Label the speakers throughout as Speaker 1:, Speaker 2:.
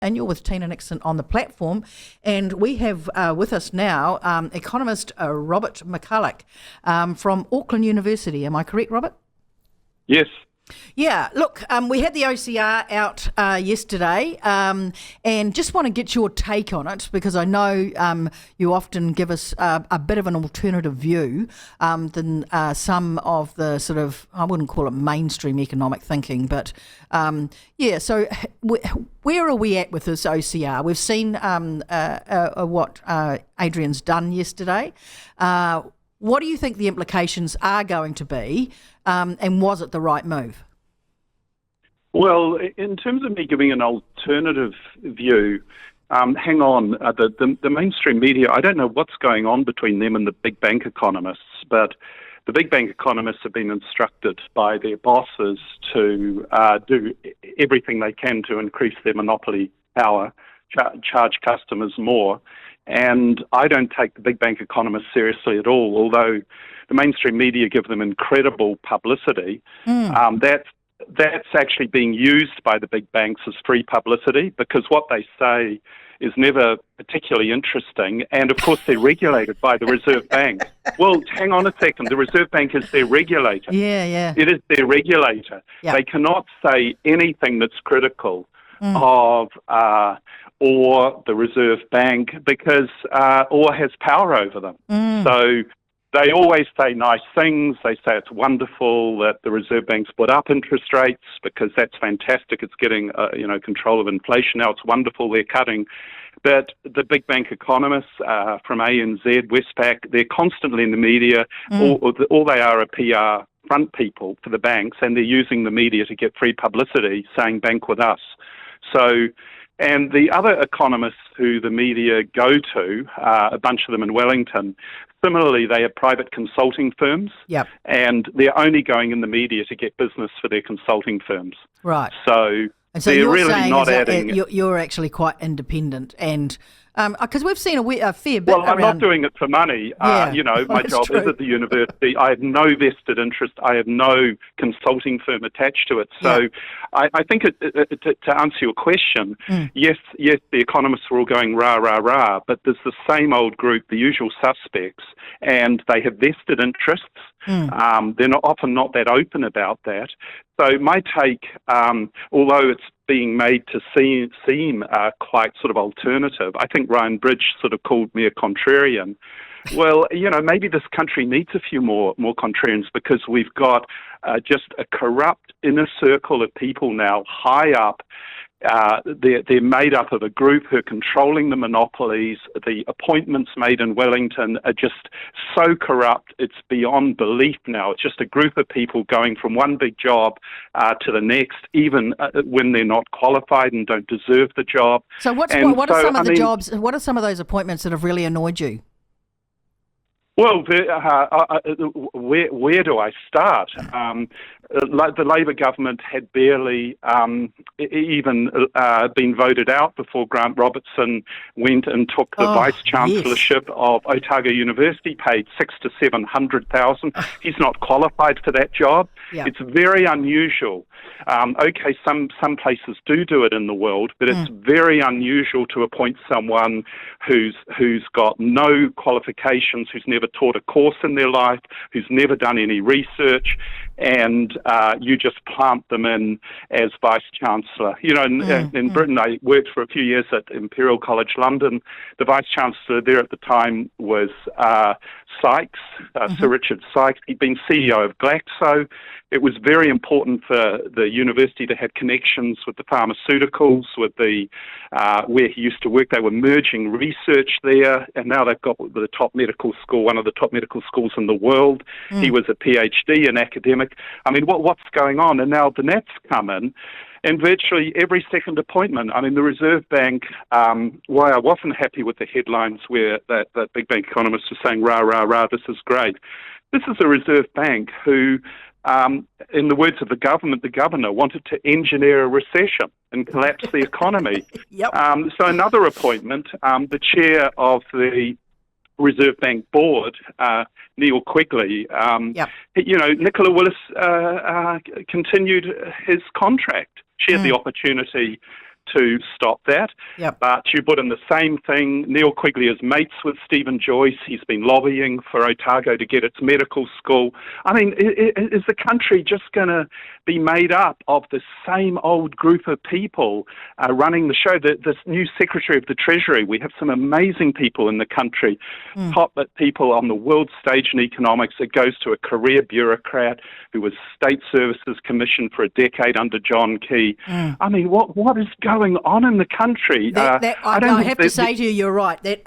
Speaker 1: And you're with Tina Nixon on the platform. And we have with us now economist Robert MacCulloch from Auckland University. Am I correct, Robert?
Speaker 2: Yes.
Speaker 1: Yeah, look, we had the OCR out yesterday and just want to get your take on it because I know you often give us a bit of an alternative view than some of the sort of, I wouldn't call it mainstream economic thinking, but so where are we at with this OCR? We've seen what Adrian's done yesterday. What do you think the implications are going to be, and was it the right move?
Speaker 2: Well, in terms of me giving an alternative view, hang on, the mainstream media, I don't know what's going on between them and the big bank economists, but the big bank economists have been instructed by their bosses to do everything they can to increase their monopoly power, charge customers more. And I don't take the big bank economists seriously at all, although the mainstream media give them incredible publicity. That's actually being used by the big banks as free publicity because what they say is never particularly interesting. And, of course, they're regulated by the Reserve Bank. Well, hang on a second. The Reserve Bank is their regulator.
Speaker 1: Yeah.
Speaker 2: It is their regulator.
Speaker 1: Yeah.
Speaker 2: They cannot say anything that's critical of or the Reserve Bank because or has power over them. So they always say nice things. They say it's wonderful that the Reserve Bank's put up interest rates because that's fantastic. It's getting control of inflation now. It's wonderful they're cutting. But the big bank economists from ANZ, Westpac, they're constantly in the media. All they are PR front people for the banks, and they're using the media to get free publicity, saying bank with us. So, and the other economists who the media go to, a bunch of them in Wellington, similarly, they are private consulting firms, and they're only going in the media to get business for their consulting firms.
Speaker 1: Right.
Speaker 2: So
Speaker 1: they're
Speaker 2: you're
Speaker 1: really
Speaker 2: saying not adding.
Speaker 1: You're actually quite independent, and because we've seen a fair bit.
Speaker 2: Well, I'm not doing it for money. My job is at the university. I have no vested interest. I have no consulting firm attached to it. So I think to answer your question, yes, the economists were all going rah, rah, rah, but there's the same old group, the usual suspects, and they have vested interests. They're often not that open about that. So my take, although it's being made to seem quite sort of alternative, I think Ryan Bridge sort of called me a contrarian. Well, maybe this country needs a few more contrarians because we've got just a corrupt inner circle of people now high up. They're made up of a group who are controlling the monopolies. The appointments made in Wellington are just so corrupt, it's beyond belief now. It's just a group of people going from one big job to the next, even when they're not qualified and don't deserve the job.
Speaker 1: So what are some of the jobs, what are some of those appointments that have really annoyed you?
Speaker 2: Well, where do I start? The Labor government had barely even been voted out before Grant Robertson went and took the vice chancellorship of Otago University, paid $600,000 to $700,000. He's not qualified for that job. Yeah. It's very unusual. Okay, some places do it in the world, but it's very unusual to appoint someone who's got no qualifications, who's never taught a course in their life, who's never done any research, and you just plant them in as Vice Chancellor. In Britain, I worked for a few years at Imperial College London. The Vice Chancellor there at the time was Sykes, Sir Richard Sykes. He'd been CEO of Glaxo. It was very important for the university to have connections with the pharmaceuticals, with the where he used to work. They were merging research there, and now they've got the top medical school, one of the top medical schools in the world. He was a PhD, an academic. I mean, what's going on? And now the Nats come in, and virtually every second appointment. I mean, the Reserve Bank, why I wasn't happy with the headlines where that big bank economist was saying, rah, rah, rah, this is great. This is a Reserve Bank who, in the words of the governor wanted to engineer a recession and collapse the economy. So another appointment, the chair of the Reserve Bank board, Neil Quigley, Nicola Willis continued his contract. She had the opportunity to stop that.
Speaker 1: Yep.
Speaker 2: But you put in the same thing. Neil Quigley is mates with Stephen Joyce. He's been lobbying for Otago to get its medical school. I mean, is the country just going to be made up of the same old group of people running the show? This new Secretary of the Treasury, we have some amazing people in the country, top people on the world stage in economics. It goes to a career bureaucrat who was State Services Commission for a decade under John Key. I mean, what is going on in the country?
Speaker 1: I have to say to you, you're right. That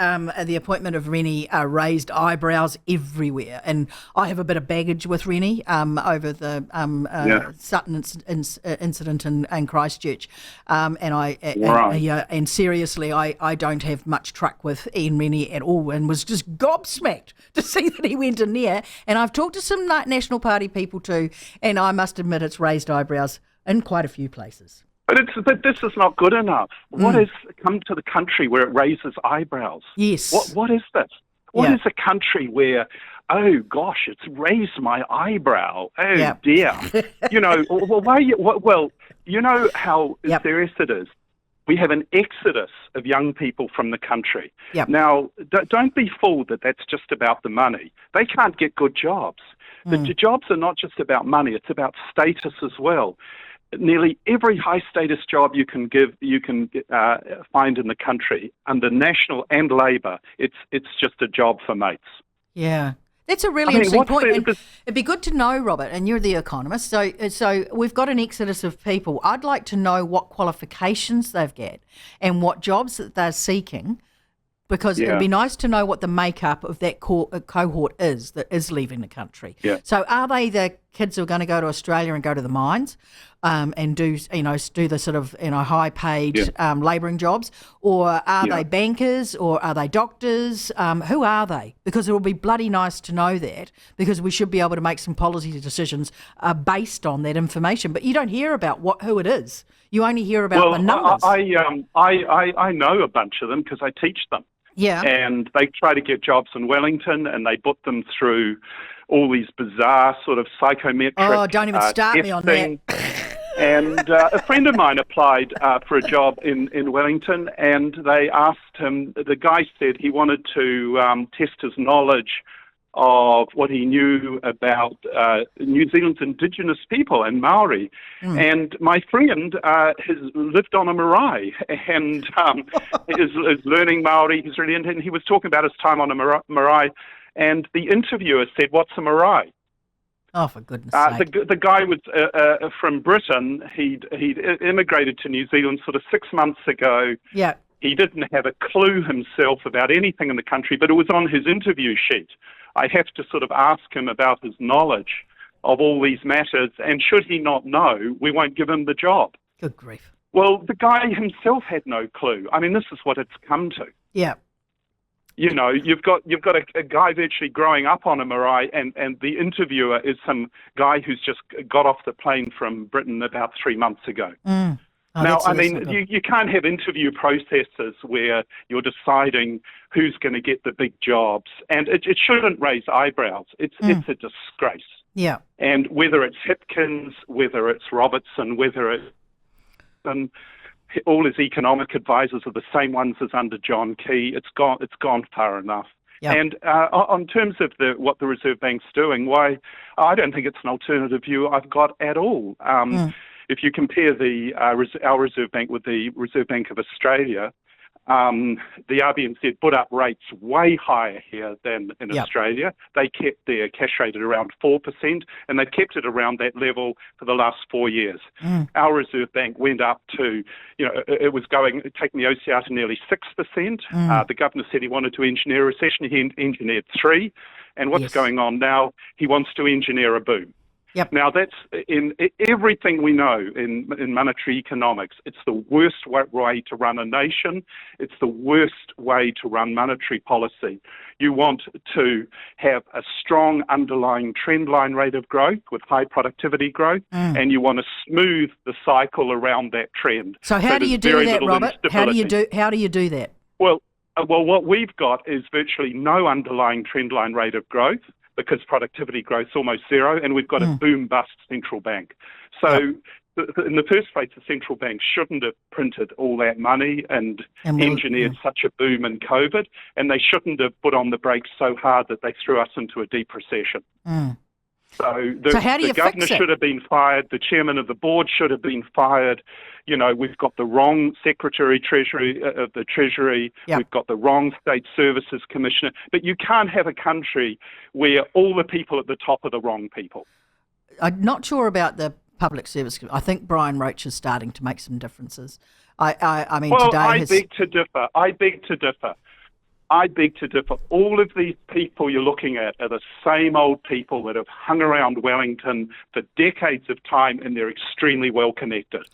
Speaker 1: the appointment of Rennie raised eyebrows everywhere, and I have a bit of baggage with Rennie over the Sutton incident in Christchurch, and seriously, I don't have much truck with Ian Rennie at all, and was just gobsmacked to see that he went in there. And I've talked to some National Party people too, and I must admit it's raised eyebrows in quite a few places.
Speaker 2: But this is not good enough. What has come to the country where it raises eyebrows?
Speaker 1: Yes.
Speaker 2: What is this? What is a country where, oh gosh, it's raised my eyebrow. Oh dear. You know, well, you know how serious it is. We have an exodus of young people from the country. Yep. Now, don't be fooled that that's just about the money. They can't get good jobs. The jobs are not just about money. It's about status as well. Nearly every high-status job you can find in the country, under National and Labor, it's just a job for mates.
Speaker 1: Yeah. That's a really interesting point. It'd be good to know, Robert, and you're the economist, so we've got an exodus of people. I'd like to know what qualifications they've got and what jobs that they're seeking, because it'd be nice to know what the makeup of that cohort is that is leaving the country. Yeah. So are they the kids who are going to go to Australia and go to the mines and do the sort of high-paid labouring jobs, or are they bankers, or are they doctors? Who are they? Because it will be bloody nice to know that, because we should be able to make some policy decisions based on that information. But you don't hear about who it is. You only hear about the numbers.
Speaker 2: I know a bunch of them because I teach them.
Speaker 1: Yeah.
Speaker 2: And they try to get jobs in Wellington, and they put them through all these bizarre sort of psychometric
Speaker 1: Oh, don't even start me on that.
Speaker 2: And a friend of mine applied for a job in Wellington, and they asked him, the guy said he wanted to test his knowledge of what he knew about New Zealand's indigenous people and Maori. And my friend has lived on a marae and is learning Maori. He's really into it. And he was talking about his time on a marae, and the interviewer said, "What's a marae?"
Speaker 1: Oh, for goodness sake.
Speaker 2: The guy was from Britain. He'd immigrated to New Zealand sort of 6 months ago.
Speaker 1: Yeah.
Speaker 2: He didn't have a clue himself about anything in the country, but it was on his interview sheet. I have to sort of ask him about his knowledge of all these matters, and should he not know, we won't give him the job.
Speaker 1: Good grief.
Speaker 2: Well, the guy himself had no clue. I mean, this is what it's come to.
Speaker 1: Yeah.
Speaker 2: You know, you've got a guy virtually growing up on a marae, and the interviewer is some guy who's just got off the plane from Britain about 3 months ago.
Speaker 1: Oh,
Speaker 2: now, I mean, you can't have interview processes where you're deciding who's going to get the big jobs, and it shouldn't raise eyebrows. It's a disgrace.
Speaker 1: Yeah.
Speaker 2: And whether it's Hipkins, whether it's Robertson, whether it's all his economic advisors are the same ones as under John Key. It's gone far enough. Yep. And on terms of what the Reserve Bank's doing, why I don't think it's an alternative view I've got at all. If you compare our Reserve Bank with the Reserve Bank of Australia, the RBNZ put up rates way higher here than in Australia. They kept their cash rate at around 4%, and they've kept it around that level for the last 4 years. Our Reserve Bank went up to, it was taking the OCR to nearly 6%. The governor said he wanted to engineer a recession. He engineered 3%. And what's going on now? He wants to engineer a boom.
Speaker 1: Yep.
Speaker 2: Now, that's in everything we know in monetary economics. It's the worst way to run a nation. It's the worst way to run monetary policy. You want to have a strong underlying trend line rate of growth with high productivity growth, and you want to smooth the cycle around that trend.
Speaker 1: So how do you do that, Robert? How do you do that?
Speaker 2: Well, what we've got is virtually no underlying trend line rate of growth, because productivity growth is almost zero, and we've got a boom-bust central bank. So in the first place, the central bank shouldn't have printed all that money and engineered such a boom in COVID, and they shouldn't have put on the brakes so hard that they threw us into a deep recession. So the governor should have been fired. The chairman of the board should have been fired. You know, we've got the wrong Secretary of the Treasury.
Speaker 1: Yep.
Speaker 2: We've got the wrong State Services Commissioner. But you can't have a country where all the people at the top are the wrong people.
Speaker 1: I'm not sure about the public service. I think Brian Roach is starting to make some differences. I mean,
Speaker 2: well,
Speaker 1: today
Speaker 2: I beg to differ. All of these people you're looking at are the same old people that have hung around Wellington for decades of time, and they're extremely well connected.